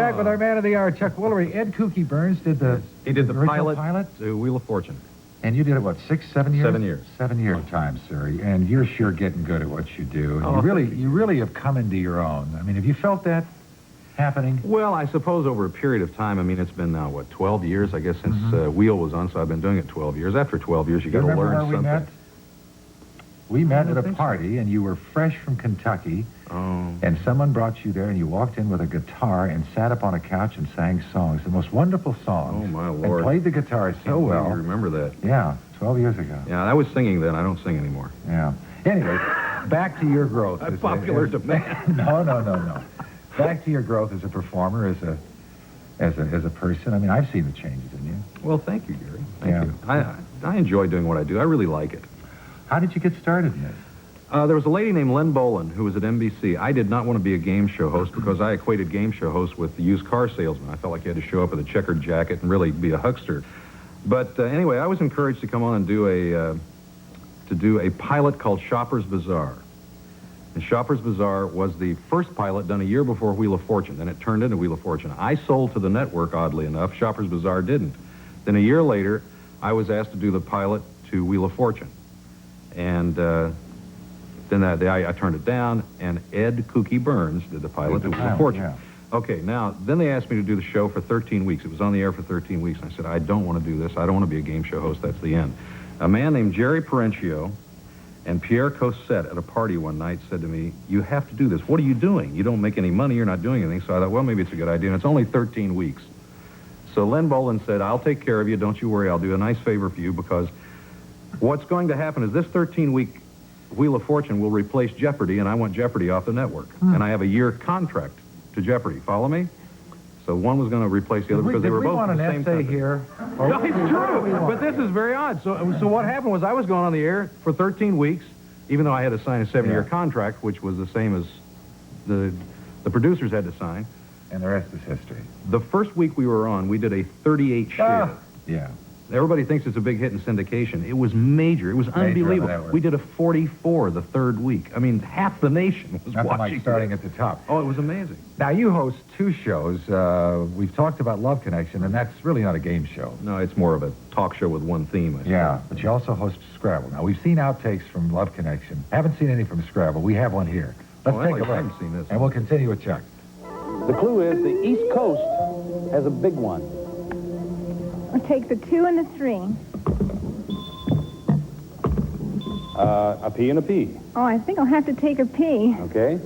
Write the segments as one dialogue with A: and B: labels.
A: back with our man of the hour, Chuck Woolery. Ed Kooky Burns did the
B: He did the
A: original
B: pilot to Wheel of Fortune.
A: And you did it, what, 6, 7 years?
B: 7 years.
A: 7 year time, sir. And you're sure getting good at what you do. And
B: Oh,
A: you really have come into your own. I mean, have you felt that happening?
B: Well, I suppose over a period of time, I mean, it's been now, what, 12 years, I guess, since Wheel was on, so I've been doing it 12 years. After 12 years, you got to learn
A: where
B: something.
A: we met? We met at a party, and you were fresh from Kentucky.
B: Oh.
A: And someone brought you there, and you walked in with a guitar and sat up on a couch and sang songs, the most wonderful songs.
B: Oh, my Lord.
A: And played the guitar so well.
B: I remember that.
A: Yeah, 12 years ago.
B: Yeah, I was singing then. I don't sing anymore.
A: Yeah. Anyway, back to your growth.
B: A popular demand.
A: No. Back to your growth as a performer, as a person. I mean, I've seen the changes in you.
B: Well, thank you, Gary. Thank you. I enjoy doing what I do. I really like it.
A: How did you get started in this?
B: There was a lady named Len Bolin who was at NBC. I did not want to be a game show host because I equated game show host with the used car salesman. I felt like you had to show up with a checkered jacket and really be a huckster. But anyway, I was encouraged to come on and do a pilot called Shopper's Bazaar. And Shopper's Bazaar was the first pilot done a year before Wheel of Fortune. Then it turned into Wheel of Fortune. I sold to the network, oddly enough. Shopper's Bazaar didn't. Then a year later, I was asked to do the pilot to Wheel of Fortune. And then that day I turned it down, and Ed Kooky Burns did the pilot to Wheel of Fortune.
A: Yeah.
B: Okay, now, then they asked me to do the show for 13 weeks. It was on the air for 13 weeks, and I said, I don't want to do this. I don't want to be a game show host. That's the end. A man named Jerry Perenchio and Pierre Cossette at a party one night said to me, you have to do this. What are you doing? You don't make any money. You're not doing anything. So I thought, well, maybe it's a good idea, and it's only 13 weeks. So Len Bolin said, I'll take care of you. Don't you worry. I'll do a nice favor for you, because what's going to happen is this 13-week Wheel of Fortune will replace Jeopardy, and I want Jeopardy off the network. And I have a year contract to Jeopardy. Follow me? So one was going to replace the other because they were both the same company.
A: Here?
B: No, it's true, but this is very odd. So what happened was I was going on the air for 13 weeks, even though I had to sign a 7-year contract, which was the same as the producers had to sign.
A: And the rest is history.
B: The first week we were on, we did a 38 share.
A: Yeah.
B: Everybody thinks it's a big hit in syndication. It was major. It was unbelievable. We did a 44 the third week. I mean, half the nation was watching.
A: Like starting at the top.
B: Oh, it was amazing.
A: Now, you host 2 shows. We've talked about Love Connection, and that's really not a game show.
B: No, it's more of a talk show with one theme.
A: Yeah, but you also host Scrabble. Now, we've seen outtakes from Love Connection. Haven't seen any from Scrabble. We have one here. Let's take a look.
B: I haven't seen this.
A: And we'll continue with Chuck.
C: The clue is the East Coast has a big one.
D: I'll take the 2 and the 3.
C: A P and a P.
D: Oh, I think I'll have to take a P.
C: Okay.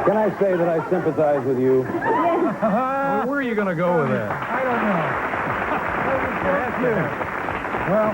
C: Can I say that I sympathize with you?
B: Well, where are you going to go with that?
A: I don't know. Well,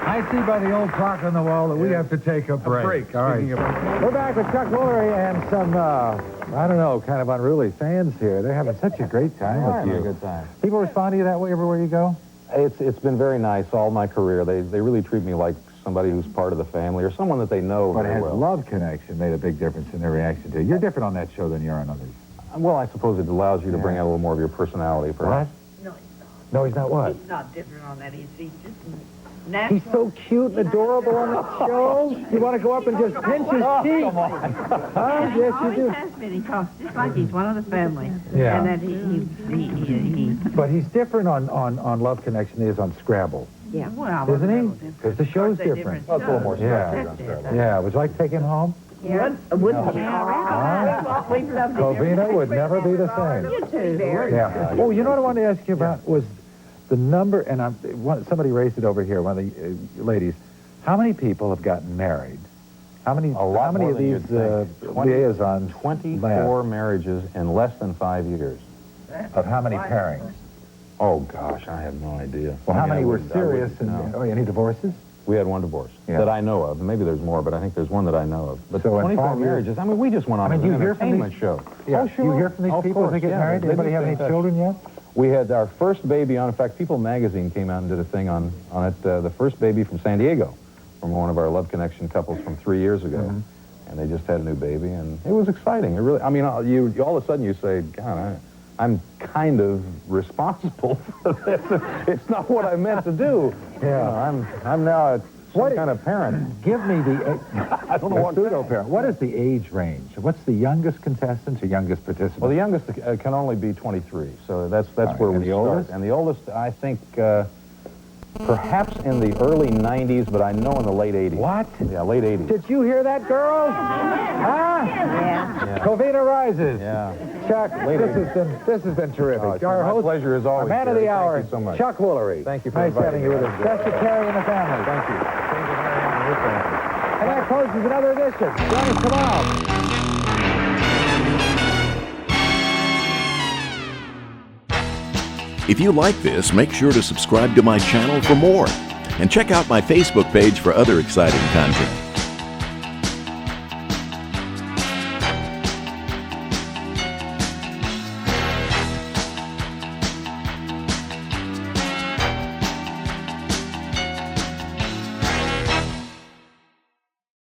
A: I see by the old clock on the wall that we have to take a break. All right. We're back with Chuck Woolery and some, I don't know, kind of unruly fans here. They're having such a great time with you.
C: Having a good time.
A: People respond to you that way everywhere you go?
C: It's been very nice all my career. They really treat me like somebody who's part of the family or someone that they know
A: But
C: very
A: has
C: well.
A: Love Connection made a big difference in their reaction to you? You're different on that show than you are on others.
C: Well, I suppose it allows you to bring out a little more of your personality, perhaps.
E: No, he's not.
A: No, he's not what?
E: He's not different on that. He's just natural.
A: He's so cute and adorable on the show. You want to go up and just pinch his teeth.
C: Come on.
A: Huh? Yes, you
E: always
A: do.
E: has been. He talks just like he's one of the family.
A: Yeah.
E: And that he
A: But he's different on Love Connection than he is on Scrabble.
E: yeah, well,
A: Isn't he? Because the show's different.
C: That's a little more
A: Yeah.
C: strategy.
A: Yeah, would you like to take him home?
E: Yeah. Wouldn't he? We'd love to.
A: Covina would never be the same.
E: You too.
A: Yeah. Oh, you know what I wanted to ask you about was the number, and somebody raised it over here, one of the ladies. How many people have gotten married? How many
C: more
A: of
C: than
A: these
C: you'd think.
A: liaisons
C: 24 marriages in less than 5 years.
A: of how many pairings?
C: Oh, gosh, I have no idea.
A: Well, how
C: I mean,
A: many
C: I
A: were
C: wouldn't- I
A: serious?
C: wouldn't know.
A: Any divorces?
C: We had one divorce
A: Yeah.
C: that I know of. Maybe there's more, but I think there's one that I know of. But
A: So in
C: 24
A: 5 years-
C: marriages. I mean, we just went on
A: I mean,
C: an
A: do you hear from
C: entertainment
A: these-
C: show.
A: Yeah.
C: Oh, sure.
A: You hear from these
C: Of
A: people as
C: course,
A: they get
C: yeah,
A: married?
C: they
A: Anybody
C: do
A: have
C: stay
A: any
C: in touch.
A: children yet?
C: We had our first baby on. In fact, People Magazine came out and did a thing on it. The first baby from San Diego, from one of our Love Connection couples from 3 years ago. And they just had a new baby, and it was exciting. It really, I mean, you all of a sudden you say, God, I'm kind of responsible for this. It's not what I meant to do.
A: Yeah.
C: I'm now some kind of parent.
A: Give me the...
C: I don't know what
A: pseudo-parent. What is the age range? What's the youngest contestant or youngest participant?
C: Well, the youngest can only be 23, so that's
A: right,
C: where
A: and
C: we
A: the
C: start.
A: oldest?
C: And the oldest, I think, perhaps in the early 90s, but I know in the late 80s.
A: What?
C: Yeah, late 80s.
A: Did you hear that, girls? Huh?
E: Yeah.
A: Covina rises.
C: Yeah.
A: Chuck, this has been terrific.
C: Oh, it's
A: Our
C: my
A: host,
C: pleasure as
A: our
C: always.
A: man of the
C: Jerry.
A: hour,
C: Thank you so much.
A: Chuck Woolery.
C: Thank you for
A: nice
C: inviting
A: having you
C: me.
A: with us. Best of Carrie and the family.
C: Thank you.
A: And that closes another edition. Join us tomorrow.
F: If you like this, make sure to subscribe to my channel for more. And check out my Facebook page for other exciting content.